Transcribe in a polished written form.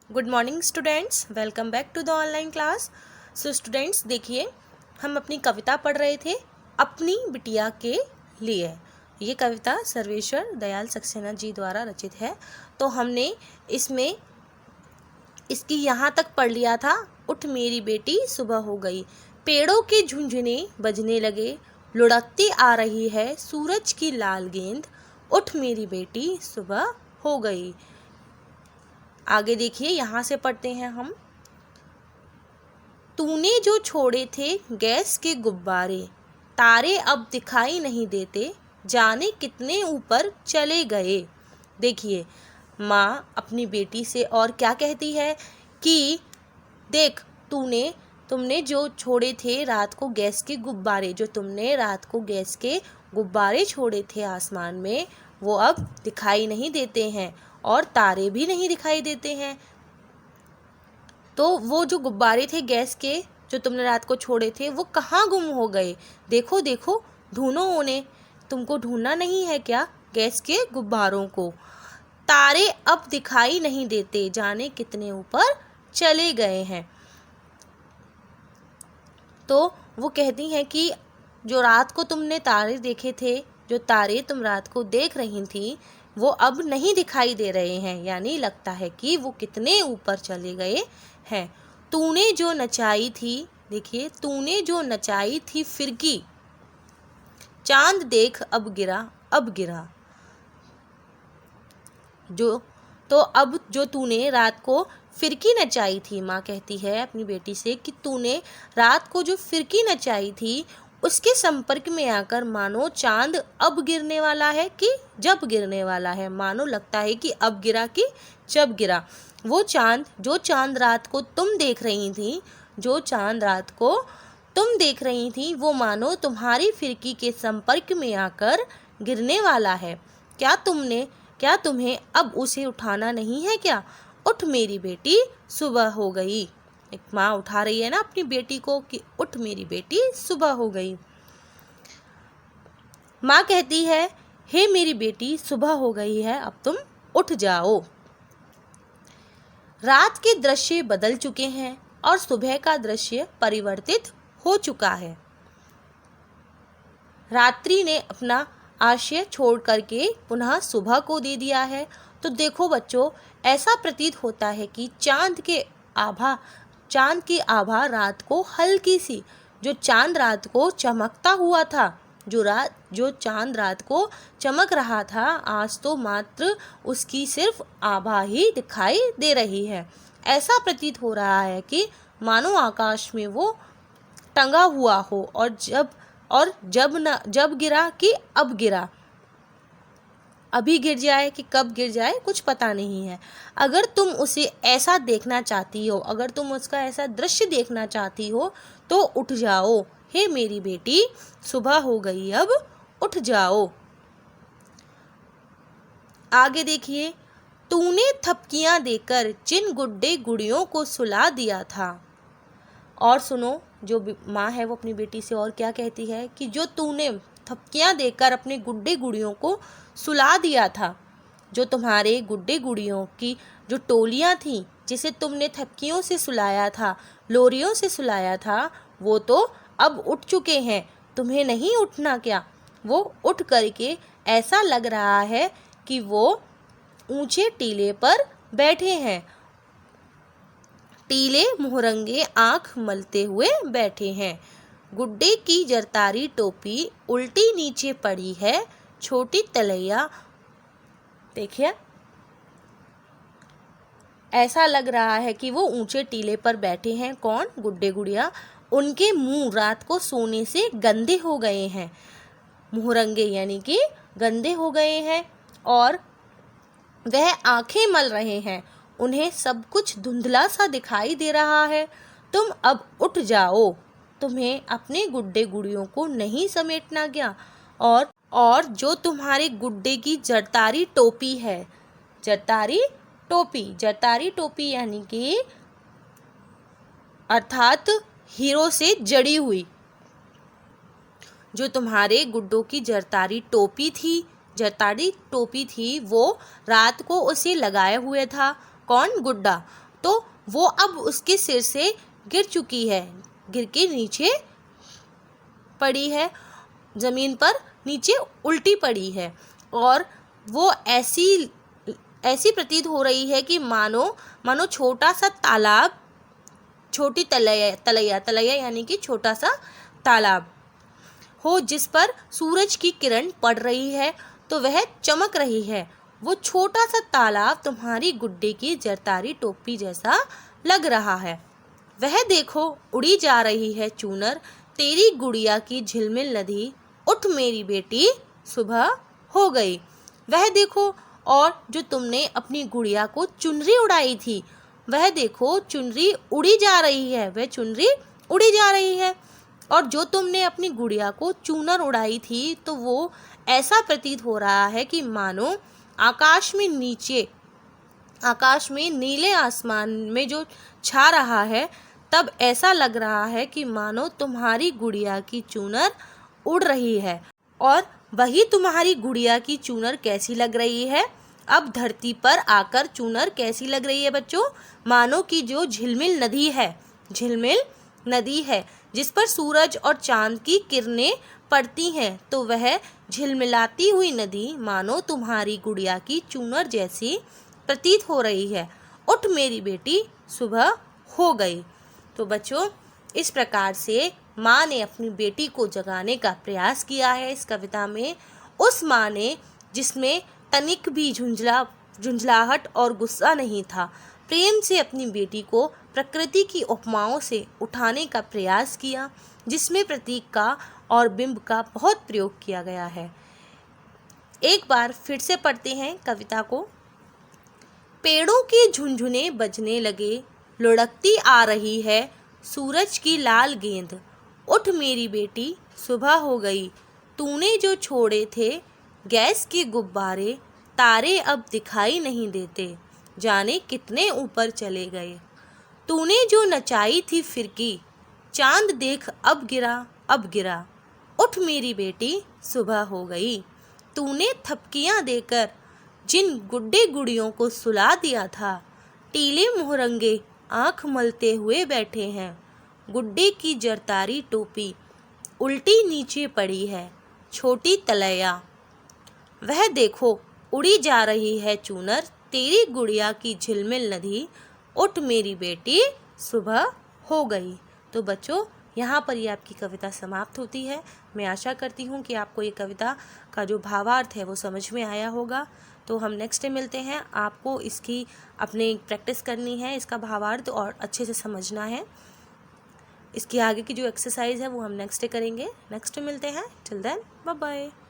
Good morning students, welcome back to the online class. So students देखिए, हम अपनी कविता पढ़ रहे थे अपनी बिटिया के लिए। ये कविता सर्वेश्वर दयाल सक्सेना जी द्वारा रचित है। तो हमने इसमें इसकी यहाँ तक पढ़ लिया था। उठ मेरी बेटी सुबह हो गई, पेड़ों के झुंझुने बजने लगे, लुढ़कती आ रही है सूरज की लाल गेंद, उठ मेरी बेटी सुबह हो गई। आगे देखिए, यहाँ से पढ़ते हैं हम। तूने जो छोड़े थे गैस के गुब्बारे, तारे अब दिखाई नहीं देते, जाने कितने ऊपर चले गए। देखिए, माँ अपनी बेटी से और क्या कहती है कि देख, तुमने जो छोड़े थे रात को गैस के गुब्बारे, जो तुमने रात को गैस के गुब्बारे छोड़े थे आसमान में, वो अब दिखाई नहीं देते हैं और तारे भी नहीं दिखाई देते हैं। तो वो जो गुब्बारे थे गैस के, जो तुमने रात को छोड़े थे, वो कहाँ गुम हो गए? देखो देखो, ढूंढो उन्हें। तुमको ढूंढना नहीं है क्या गैस के गुब्बारों को? तारे अब दिखाई नहीं देते, जाने कितने ऊपर चले गए हैं। तो वो कहती हैं कि जो रात को तुमने तारे देखे थे, जो तारे तुम रात को देख रही थी, वो अब नहीं दिखाई दे रहे हैं, यानी लगता है कि वो कितने ऊपर चले गए हैं। तूने जो नचाई थी, देखिए, तूने जो नचाई थी फिरकी, चांद देख अब गिरा अब गिरा। अब जो तूने रात को फिरकी नचाई थी, माँ कहती है अपनी बेटी से कि तूने रात को जो फिरकी नचाई थी, उसके संपर्क में आकर मानो चांद अब गिरने वाला है कि जब गिरने वाला है। मानो लगता है कि अब गिरा कि जब गिरा। वो चांद, जो चांद रात को तुम देख रही थी, जो चांद रात को तुम देख रही थी, वो मानो तुम्हारी फिरकी के संपर्क में आकर गिरने वाला है। क्या तुम्हें अब उसे उठाना नहीं है क्या? उठ मेरी बेटी सुबह हो गई। एक माँ उठा रही है ना अपनी बेटी को कि उठ मेरी बेटी सुबह हो गई। माँ कहती है, हे मेरी बेटी सुबह हो गई है, अब तुम उठ जाओ। रात के दृश्य बदल चुके हैं और सुबह का दृश्य परिवर्तित हो चुका है। रात्रि ने अपना आश्रय छोड़ करके पुनः सुबह को दे दिया है। तो देखो बच्चों, ऐसा प्रतीत होता है कि चांद की आभा रात को हल्की सी, जो चांद रात को चमकता हुआ था, जो चांद रात को चमक रहा था, आज तो मात्र उसकी सिर्फ आभा ही दिखाई दे रही है। ऐसा प्रतीत हो रहा है कि मानो आकाश में वो टंगा हुआ हो और जब गिरा कि अब गिरा, अभी गिर जाए कि कब गिर जाए कुछ पता नहीं है। अगर तुम उसे ऐसा देखना चाहती हो, अगर तुम उसका ऐसा दृश्य देखना चाहती हो, तो उठ जाओ। हे मेरी बेटी सुबह हो गई, अब उठ जाओ। आगे देखिए, तूने थपकियां देकर जिन गुड्डे गुड़ियों को सुला दिया था। और सुनो, जो माँ है वो अपनी बेटी से और क्या कहती है कि जो तूने थपकियां देकर अपने गुड्डे गुड़ियों को सुला दिया था, जो तुम्हारे गुड्डे गुड़ियों की जो टोलियां थीं, जिसे तुमने थपकियों से सुलाया था, लोरियों से सुलाया था, वो तो अब उठ चुके हैं। तुम्हें नहीं उठना क्या? वो उठ करके ऐसा लग रहा है कि वो ऊंचे टीले पर बैठे हैं। टीले मुहरंगे आंख मलते हुए बैठे हैं। गुड्डे की जरतारी टोपी उल्टी नीचे पड़ी है, छोटी तलैया। देखिए, ऐसा लग रहा है कि वो ऊंचे टीले पर बैठे हैं। कौन? गुड्डे गुड़िया। उनके मुंह रात को सोने से गंदे हो गए हैं। मुहरंगे यानी कि गंदे हो गए हैं और वह आंखें मल रहे हैं। उन्हें सब कुछ धुंधला सा दिखाई दे रहा है। तुम अब उठ जाओ। तुम्हें अपने गुड्डे गुड़ियों को नहीं समेटना क्या? और जो तुम्हारे गुड्डे की जरतारी टोपी है, जरतारी टोपी यानी कि अर्थात हीरो से जड़ी हुई, जो तुम्हारे गुड्डों की जरतारी टोपी थी, वो रात को उसे लगाए हुए था। कौन? गुड्डा। तो वो अब उसके सिर से गिर चुकी है, गिर के नीचे पड़ी है, ज़मीन पर नीचे उल्टी पड़ी है। और वो ऐसी प्रतीत हो रही है कि मानो छोटा सा तालाब, छोटी तलैया यानी कि छोटा सा तालाब हो, जिस पर सूरज की किरण पड़ रही है तो वह चमक रही है। वो छोटा सा तालाब तुम्हारी गुड्डे की जरतारी टोपी जैसा लग रहा है। वह देखो उड़ी जा रही है चूनर, तेरी गुड़िया की झिलमिल नदी, उठ मेरी बेटी सुबह हो गई। वह देखो, और जो तुमने अपनी गुड़िया को चुनरी उड़ाई थी, वह देखो चुनरी उड़ी जा रही है, वह चुनरी उड़ी जा रही है। और जो तुमने अपनी गुड़िया को चूनर उड़ाई थी, तो वो ऐसा प्रतीत हो रहा है कि मानो आकाश में नीले आसमान में जो छा रहा है, तब ऐसा लग रहा है कि मानो तुम्हारी गुड़िया की चूनर उड़ रही है। और वही तुम्हारी गुड़िया की चूनर कैसी लग रही है, अब धरती पर आकर चूनर कैसी लग रही है बच्चों? मानो कि जो झिलमिल नदी है जिस पर सूरज और चांद की किरणें पड़ती हैं, तो वह झिलमिलाती हुई नदी मानो तुम्हारी गुड़िया की चूनर जैसी प्रतीत हो रही है। उठ मेरी बेटी सुबह हो गई। तो बच्चों, इस प्रकार से माँ ने अपनी बेटी को जगाने का प्रयास किया है इस कविता में। उस माँ ने जिसमें तनिक भी झुंझलाहट और गुस्सा नहीं था, प्रेम से अपनी बेटी को प्रकृति की उपमाओं से उठाने का प्रयास किया, जिसमें प्रतीक का और बिंब का बहुत प्रयोग किया गया है। एक बार फिर से पढ़ते हैं कविता को। पेड़ों के झुनझुने बजने लगे, लुढ़कती आ रही है सूरज की लाल गेंद, उठ मेरी बेटी सुबह हो गई। तूने जो छोड़े थे गैस के गुब्बारे, तारे अब दिखाई नहीं देते, जाने कितने ऊपर चले गए। तूने जो नचाई थी फिरकी, चांद देख अब गिरा, उठ मेरी बेटी सुबह हो गई। तूने थपकियाँ देकर जिन गुड्डे गुड़ियों को सुला दिया था, टीले मोहरंगे आँख मलते हुए बैठे हैं। गुड्डे की जरतारी टोपी उल्टी नीचे पड़ी है, छोटी तलैया। वह देखो उड़ी जा रही है चूनर, तेरी गुड़िया की झिलमिल नदी, उठ मेरी बेटी सुबह हो गई। तो बच्चों, यहाँ पर ये आपकी कविता समाप्त होती है। मैं आशा करती हूँ कि आपको ये कविता का जो भावार्थ है वो समझ में आया होगा। तो हम नेक्स्ट डे मिलते हैं। आपको इसकी अपने प्रैक्टिस करनी है, इसका भावार्थ और अच्छे से समझना है। इसकी आगे की जो एक्सरसाइज है वो हम नेक्स्ट डे करेंगे। नेक्स्ट डे मिलते हैं। Till then bye bye.